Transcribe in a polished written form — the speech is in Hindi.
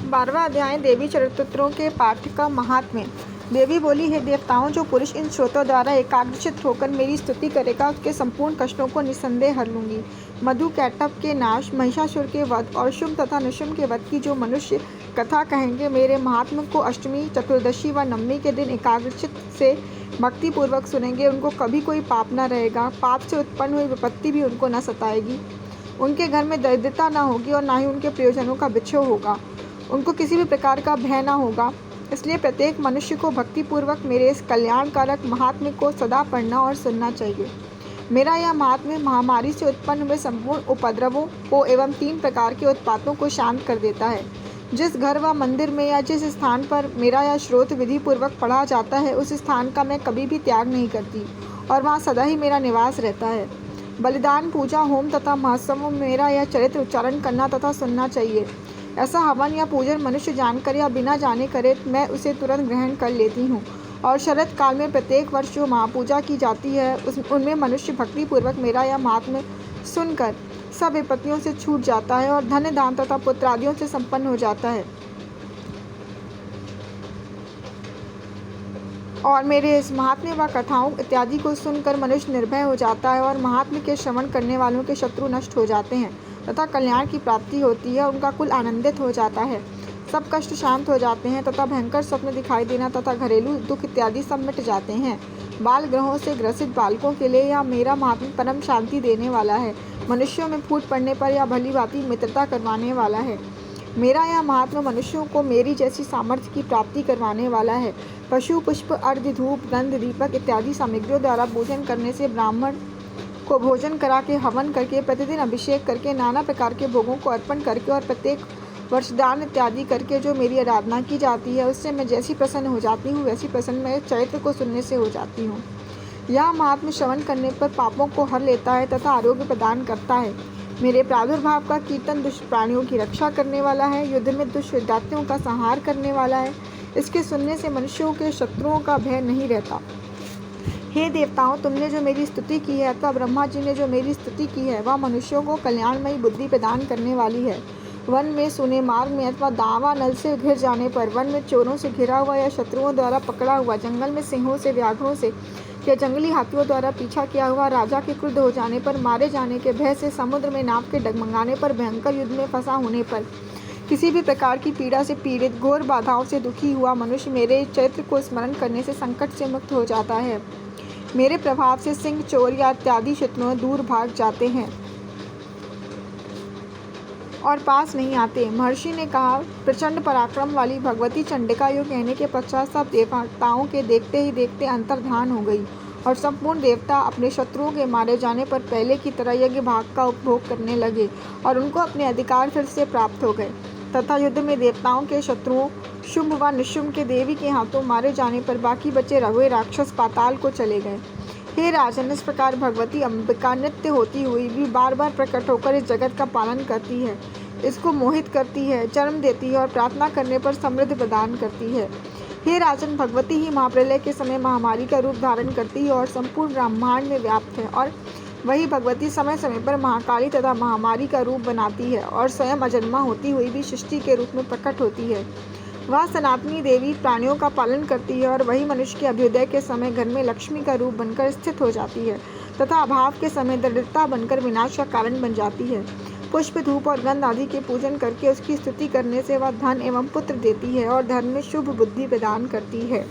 12वां अध्याय देवी चरित्रों के पाठ का महात्म्य। देवी बोली, हे देवताओं, जो पुरुष इन स्रोतों द्वारा एकाग्रचित होकर मेरी स्तुति करेगा उसके संपूर्ण कष्टों को निस्संदेह हर लूंगी। मधु कैटभ के नाश, महिषासुर के वध और शुंभ तथा निशुंभ के वध की जो मनुष्य कथा कहेंगे, मेरे महात्म्य को अष्टमी, चतुर्दशी व नवमी के दिन एकाग्रचित से भक्तिपूर्वक सुनेंगे, उनको कभी कोई पाप न रहेगा। पाप से उत्पन्न हुई विपत्ति भी उनको न सताएगी। उनके घर में दरिद्रता न होगी और न ही उनके प्रियजनों का बिछोह होगा। उनको किसी भी प्रकार का भय न होगा। इसलिए प्रत्येक मनुष्य को भक्तिपूर्वक मेरे इस कल्याणकारक महात्म्य को सदा पढ़ना और सुनना चाहिए। मेरा यह महात्म्य महामारी से उत्पन्न हुए संपूर्ण उपद्रवों को एवं 3 प्रकार के उत्पातों को शांत कर देता है। जिस घर व मंदिर में या जिस स्थान पर मेरा यह श्रोत विधि पूर्वक पढ़ा जाता है, उस स्थान का मैं कभी भी त्याग नहीं करती और वहाँ सदा ही मेरा निवास रहता है। बलिदान, पूजा, होम तथा महोत्सवों में मेरा यह चरित्र उच्चारण करना तथा सुनना चाहिए। ऐसा हवन या पूजन मनुष्य जानकर या बिना जाने करे, मैं उसे तुरंत ग्रहण कर लेती हूँ। और शरद काल में प्रत्येक वर्ष जो महापूजा की जाती है, उनमें मनुष्य भक्तिपूर्वक मेरा यह महात्म्य सुनकर सब विपत्तियों से छूट जाता है और धन धान तथा पुत्र आदियों से संपन्न हो जाता है। और मेरे इस महात्म्य व कथाओं इत्यादि को सुनकर मनुष्य निर्भय हो जाता है और महात्म्य के श्रवण करने वालों के शत्रु नष्ट हो जाते हैं तथा कल्याण की प्राप्ति होती है। उनका कुल आनंदित हो जाता है, सब कष्ट शांत हो जाते हैं तथा भयंकर स्वप्न दिखाई देना तथा घरेलू दुख इत्यादि सब मिट जाते हैं। बाल ग्रहों से ग्रसित बालकों के लिए यह मेरा महात्म्य परम शांति देने वाला है। मनुष्यों में फूट पड़ने पर यह भली भांति मित्रता करवाने वाला है। मेरा यह महात्म्य मनुष्यों को मेरी जैसी सामर्थ्य की प्राप्ति करवाने वाला है। पशु, पुष्प, अर्घ्य, धूप, गंध, दीपक इत्यादि सामग्रियों द्वारा पूजन करने से, ब्राह्मण को भोजन करा के, हवन करके, प्रतिदिन अभिषेक करके, नाना प्रकार के भोगों को अर्पण करके और प्रत्येक वर्षदान इत्यादि करके जो मेरी आराधना की जाती है, उससे मैं जैसी प्रसन्न हो जाती हूँ वैसी प्रसन्न मैं चरित्र को सुनने से हो जाती हूँ। यह महात्म्य श्रवण करने पर पापों को हर लेता है तथा आरोग्य प्रदान करता है। मेरे प्रादुर्भाव का कीर्तन दुष्ट प्राणियों की रक्षा करने वाला है, युद्ध में दुष्ट दैत्यों का संहार करने वाला है। इसके सुनने से मनुष्यों के शत्रुओं का भय नहीं रहता। हे देवताओं, तुमने जो मेरी स्तुति की है अथवा ब्रह्मा जी ने जो मेरी स्तुति की है, वह मनुष्यों को कल्याणमयी बुद्धि प्रदान करने वाली है। वन में, सूने मार्ग में अथवा दावा नल से घिर जाने पर, वन में चोरों से घिरा हुआ या शत्रुओं द्वारा पकड़ा हुआ, जंगल में सिंहों से, व्याघ्रों से या जंगली हाथियों द्वारा पीछा किया हुआ, राजा के क्रुद्ध हो जाने पर, मारे जाने के भय से, समुद्र में नाव के डगमगाने पर, भयंकर युद्ध में फंसा होने पर, किसी भी प्रकार की पीड़ा से पीड़ित, घोर बाधाओं से दुखी हुआ मनुष्य मेरे चरित्र को स्मरण करने से संकट से मुक्त हो जाता है। मेरे प्रभाव से सिंह, चोर या इत्यादि शत्रु दूर भाग जाते हैं और पास नहीं आते। महर्षि ने कहा, प्रचंड पराक्रम वाली भगवती चंडिका यो कहने के पश्चात सब देवताओं के देखते ही देखते अंतर्धान हो गई और संपूर्ण देवता अपने शत्रुओं के मारे जाने पर पहले की तरह यज्ञ भाग का उपभोग करने लगे और उनको अपने अधिकार फिर से प्राप्त हो गए तथा युद्ध में देवताओं के शत्रुओं शुंभ व निशुंभ के देवी के हाथों मारे जाने पर बाकी बचे रहुए राक्षस पाताल को चले गए। हे राजन, इस प्रकार भगवती अंबिका नित्य होती हुई भी बार बार प्रकट होकर इस जगत का पालन करती है, इसको मोहित करती है, जन्म देती है और प्रार्थना करने पर समृद्धि प्रदान करती है। हे राजन, भगवती ही महाप्रलय के समय महामारी का रूप धारण करती है और संपूर्ण ब्रह्मांड में व्याप्त है, और वही भगवती समय समय पर महाकाली तथा महामारी का रूप बनाती है और स्वयं अजन्मा होती हुई भी सृष्टि के रूप में प्रकट होती है। वह सनातनी देवी प्राणियों का पालन करती है और वही मनुष्य के अभ्युदय के समय घर में लक्ष्मी का रूप बनकर स्थित हो जाती है तथा अभाव के समय दरिद्रता बनकर विनाश का कारण बन जाती है। पुष्प, धूप और गंध आदि के पूजन करके उसकी स्तुति करने से वह धन एवं पुत्र देती है और धर्म में शुभ बुद्धि प्रदान करती है।